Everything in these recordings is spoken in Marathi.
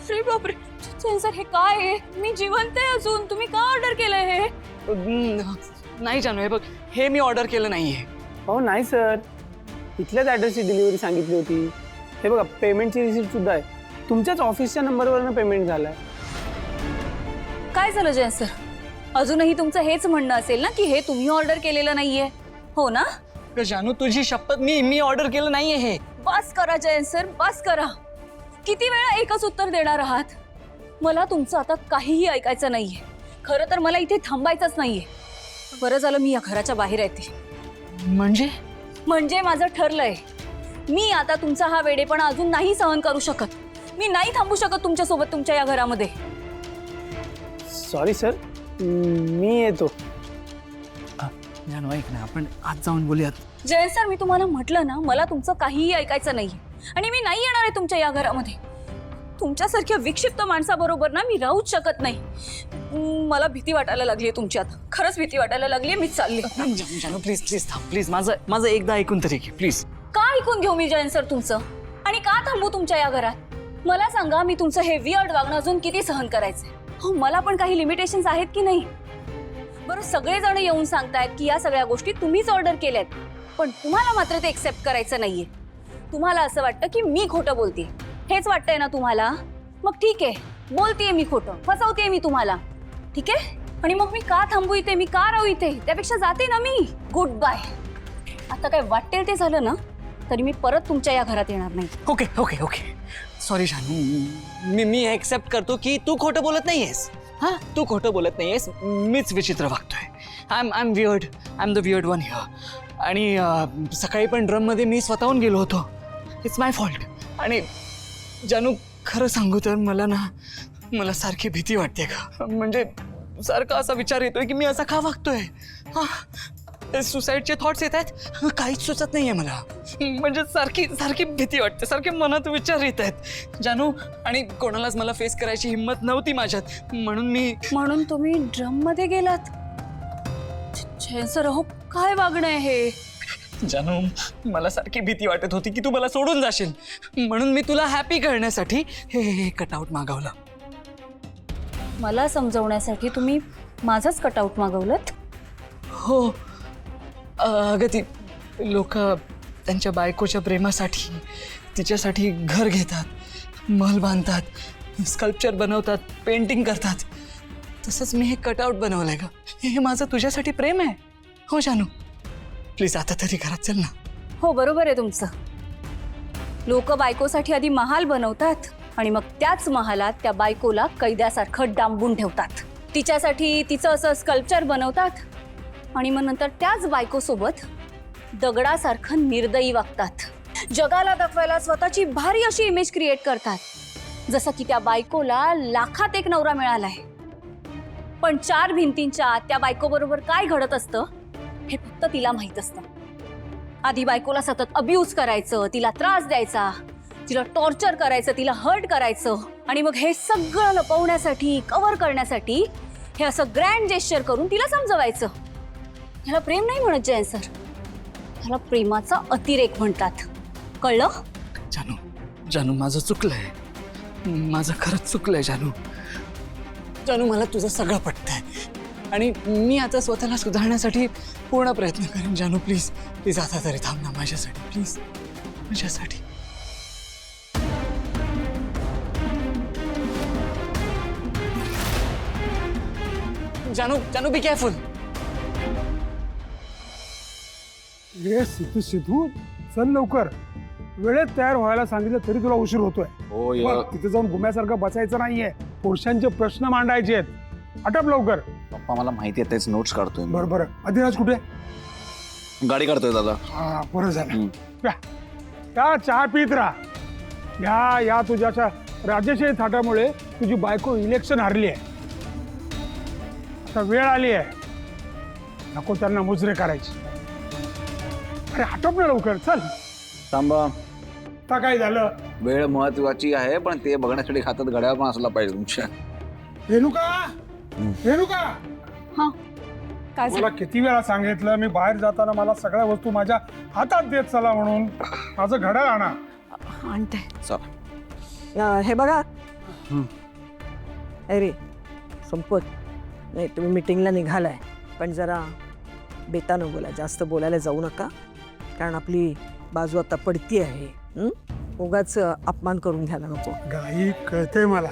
अरे बापरे जयन हे काय आहे? मी जिवंत आहे अजून. तुम्ही का ऑर्डर केलंय हे? नाही जानू, हे बघ, हे मी ऑर्डर केलं नाहीये. हो नाही सर, इथल्याच ॲड्रेसची डिलिव्हरी सांगितली होती. हे बघा, पेमेंटची रिसिप्ट सुद्धा आहे. तुमच्याच ऑफिसच्या नंबरवरनं पेमेंट झालंय. काय झालं जयन सर? अजूनही तुमचं हेच म्हणणं असेल ना की हे तुम्ही ऑर्डर केलेलं नाहीये, हो ना? जानू तुझी शपथ, मी ऑर्डर केलं नाहीये हे. बस करा जयन सर, बस करा. किती वेळा एकच उत्तर देणार आहात? मला तुमचं आता काहीही ऐकायचं नाहीये. खरं तर मला इथे थांबायचंच नाहीये. बरं झालं मी या घराच्या बाहेर येते. म्हणजे माझं ठरलंय. मी आता तुमचा हा वेडेपणा अजून नाही सहन करू शकत. मी नाही थांबू शकत तुमच्यासोबत तुमच्या या घरामध्ये. सॉरी सर, मी येतो. जानू ऐक ना, आपण आज जाऊन बोलूयात. जयन सर, मी तुम्हाला म्हटलं ना, मला तुमचं काहीही ऐकायचं नाहीये आणि मी नाही येणार आहे तुमच्या या घरामध्ये. तुमच्यासारख्या विक्षिप्त माणसाबरोबर ना मी राहूच शकत नाही. मला भीती वाटायला लागली आहे तुमची. आता खरंच भीती वाटायला लागली आहे. मी चालली. जानू प्लीज थांब, प्लीज. माझं एकदा ऐकून तरी घे प्लीज. का ऐकून घेऊ मी जयन सर तुमचं? आणि का थांबू तुमच्या या घरात? मला सांगा, मी तुमचं हे वियर्ड वागणं अजून किती सहन करायचंय? हो, मला पण काही लिमिटेशन्स आहेत की नाही? बरं, सगळेजण येऊन सांगतायत की या सगळ्या गोष्टी तुम्हीच ऑर्डर केल्यात, पण तुम्हाला मात्र ते एक्सेप्ट करायचं नाहीये. तुम्हाला असं वाटतं की मी खोटं बोलते. हेच वाटतंय ना तुम्हाला? मग ठीक आहे, बोलतेय मी खोटं, फसवतेय मी तुम्हाला. ठीक आहे, आणि मग मी का थांबू इथे? मी का राहू इथे? त्यापेक्षा जाते ना मी. Good bye. आता काय वाटेल ते झालं ना, तरी मी परत तुमच्या या घरात येणार नाही. ओके सॉरी जानू, मी एक्सेप्ट करतो की तू खोटं बोलत नाहीयेस. हां, तू खोटं बोलत नाहीयेस. मीच विचित्र वागतोय. I am weird. I am the weird one here. आणि सकाळी पण ड्रममध्ये मी स्वतःहून गेलो होतो. It's my fault. आणि जानू, खरं सांगू तर मला सारखी भीती वाटते का? म्हणजे सारखा असा विचार येतोय की मी असा का वागतोय. सुसाईडचे थॉट्स येत आहेत. काहीच सुचत नाहीये मला. म्हणजे सारखी भीती वाटते. सारखे मनात विचार येत आहेत जानू. आणि कोणालाच मला फेस करायची हिंमत नव्हती माझ्यात. म्हणून तुम्ही ड्रम मध्ये गेलात? जयन सर, हो काय वागणं आहे हे? जानू, मला सारखी भीती वाटत होती की तू मला सोडून जाशील. म्हणून मी तुला हॅपी करण्यासाठी हे कटआउट मागवलं. मला समजवण्यासाठी तुम्ही माझंच कटआउट मागवलंत? हो. अगं, ती लोक त्यांच्या बायकोच्या प्रेमासाठी तिच्यासाठी घर घेतात, महल बांधतात, स्कल्पचर बनवतात, पेंटिंग करतात. तसंच मी हे कटआउट बनवलंय का? हे माझं तुझ्यासाठी प्रेम आहे. हो जानू, प्लीज आता तरी घरात चल ना. हो, बरोबर आहे तुमचं. लोक बायकोसाठी आधी महाल बनवतात आणि मग त्याच महालात त्या बायकोला कैद्यासारखं डांबून ठेवतात. तिच्यासाठी तिचं असं स्कल्पचर बनवतात आणि मग नंतर त्याच बायकोसोबत दगडासारखं निर्दयी वागतात. जगाला दाखवायला स्वतःची भारी अशी इमेज क्रिएट करतात, जसं की त्या बायकोला लाखात एक नवरा मिळालाय. पण चार भिंतींच्या आत त्या बायकोबरोबर काय घडत असतं हे फक्त तिला माहित असतं. आधी बायकोला सतत अब्यूज करायचं, तिला त्रास द्यायचा, तिला टॉर्चर करायचं, तिला हर्ट करायचं. आणि मग हे सगळं लपवण्यासाठी, कव्हर करण्यासाठी हे असं ग्रँड जेस्चर करून तिला समजवायचं. ह्याला प्रेम नाही म्हणत जयन सर, ह्याला प्रेमाचा अतिरेक म्हणतात. कळलं? जानू माझं चुकलंय. माझं खरंच चुकलंय जानू. मला तुझं सगळं पटतंय आणि मी आता स्वतःला सुधारण्यासाठी पूर्ण प्रयत्न करेन. जानू प्लीज आता तरी थांब ना माझ्यासाठी. प्लीज, माझ्यासाठी. जानू बी केअरफुल. सिद्धू चल लवकर. वेळेत तयार व्हायला सांगितलं तरी तुला उशीर होतोय. हो तिथे जाऊन गुम्यासारखं बसायचं नाहीये. पुरुषांचे प्रश्न मांडायचे आहेत. आटप लवकर. पप्पा मला माहिती आहे, त्याचे नोट्स काढतोय. बरं अधिराज कुठे? गाडी काढतोय दादा. हा, बरं झालं. या चहा पीत राहा. या तुझ्या राजेशाही थाटामुळे तुझी बायको इलेक्शन हारली आहे. आता वेळ आली आहे, नको त्यांना मुजरे करायची. अरे आटप ना लवकर, चल. थांबा. आता काय झालं? वेळ महत्वाची आहे, पण ते बघण्यासाठी हातात घड्याळ पण असला पाहिजे तुमच्या. रेणुका, हा, काय मला किती वेळा सांगितलं मी बाहेर जाताना मला सगळ्या वस्तू माझ्या हातात देत चला म्हणून. माझं घड्याळ आणा. आणते. चला. हे बघा, अरे संपत नाही, तुम्ही मिटिंगला निघालाय पण जरा बेतानं बोला, जास्त बोलायला जाऊ नका, कारण आपली बाजू आता पडती आहे. उगाच अपमान करून घ्यायला नको. गाई कळतंय मला,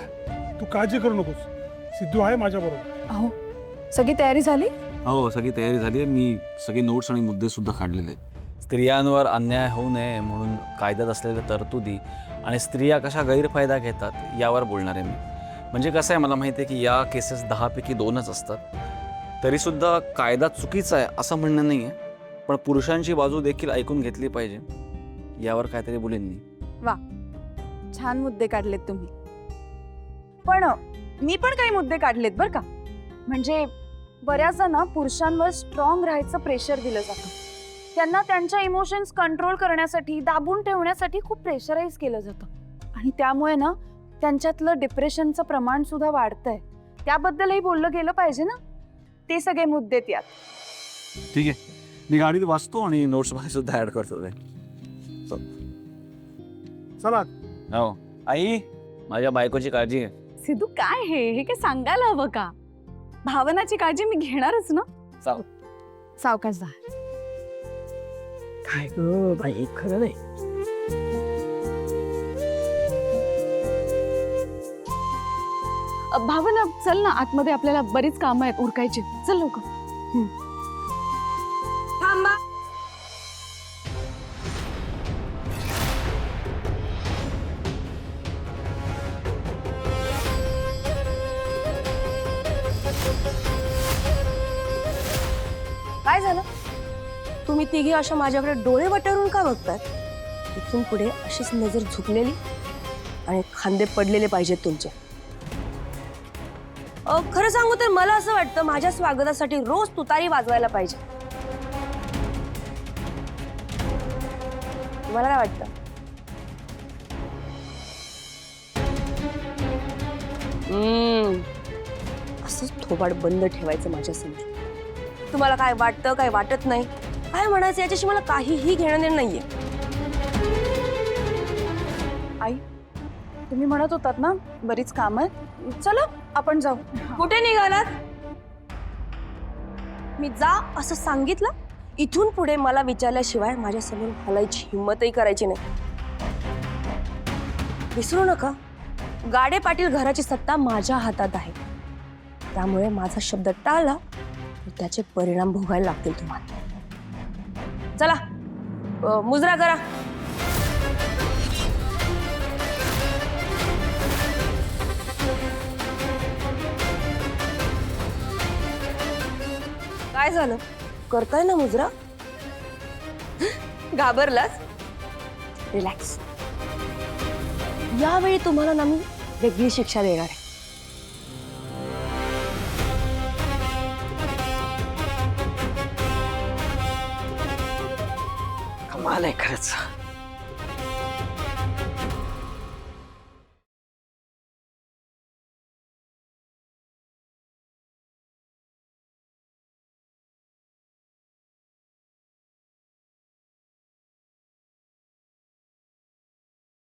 तू काळजी करू नकोस, सिद्धू आहे माझ्या बरोबर. अहो सगळी तयारी झाली? हो सगळी तयारी झाली आहे. मी सगळे नोट्स आणि मुद्दे सुद्धा काढलेले आहेत. स्त्रियांवर अन्याय होऊ नये म्हणून कायद्यात असलेल्या तरतुदी आणि स्त्रिया कशा गैरफायदा घेतात यावर बोलणार आहे मी. म्हणजे कसं आहे, मला माहिती आहे की या केसेस 10 पैकी 2च असतात, तरीसुद्धा कायदा चुकीचा आहे असं म्हणणं नाही आहे, पण पुरुषांची बाजू देखील ऐकून घेतली पाहिजे यावर काहीतरी बोलेन मी. वा, छान मुद्दे काढलेत तुम्ही. पण मी पण काही मुद्दे काढलेत बरं का. म्हणजे बऱ्याचदा ना पुरुषांवर स्ट्रॉंग राहायचं प्रेशर दिलं जातं. त्यांना त्यांच्या इमोशन्स कंट्रोल करण्यासाठी, दाबून ठेवण्यासाठी खूप प्रेशराईज केलं जातं आणि त्यामुळे ना त्यांच्यातलं डिप्रेशनचं प्रमाण सुद्धा वाढतंय. त्याबद्दलही बोललं गेलं पाहिजे ना. ते सगळे मुद्दे यात. ठीक आहे, मी गाडीत वाचतो आणि नोट्समध्ये सुद्धा ॲड करतो ते. चला. हो आई, माझ्या बायकोची काळजी आहे. सिद्धू काय हे काय सांगायला हवं का? भावनाची काळजी मी घेणारच ना. सावकाश जा. काय ग बाई, खरं नाही. भावना चल ना आतमध्ये, आपल्याला बरीच कामं आहेत उरकायची. चल लवकर. थांबा. काय झालं? तुम्ही तिघी अशा माझ्याकडे डोळे वटारून का बघतात? इथून पुढे अशीच नजर झुकलेली आणि खांदे पडलेले पाहिजेत तुमचे. खरं सांगू तर मला असं वाटतं माझ्या स्वागतासाठी रोज तुतारी वाजवायला पाहिजे. तुम्हाला काय वाटतं? असंच थोबाड बंद ठेवायचं माझ्या समोर. तुम्हाला काय वाटतं, काय वाटत नाही, काय म्हणायचं याच्याशी मला काहीही घेणं देणं नाहीये. आई, तुम्ही म्हणत होतात ना बरीच कामं आहेत, चला आपण जाऊ. कुठे निघालात? मी जा असं सांगितलं. इथून पुढे मला विचारल्याशिवाय माझ्या समोर हलायची हिंमतही करायची नाही. विसरू नका, गाडे पाटील घराची सत्ता माझ्या हातात आहे. त्यामुळे माझा शब्द टाळला तर त्याचे परिणाम भोगायला लागतील तुम्हाला. चला मुजरा करा. काय झालं? करताय ना मुजरा? घाबरलास? रिलॅक्स. यावेळी तुम्हाला ना मी वेगळी शिक्षा देणार आहे. कमाल आहे खरंच.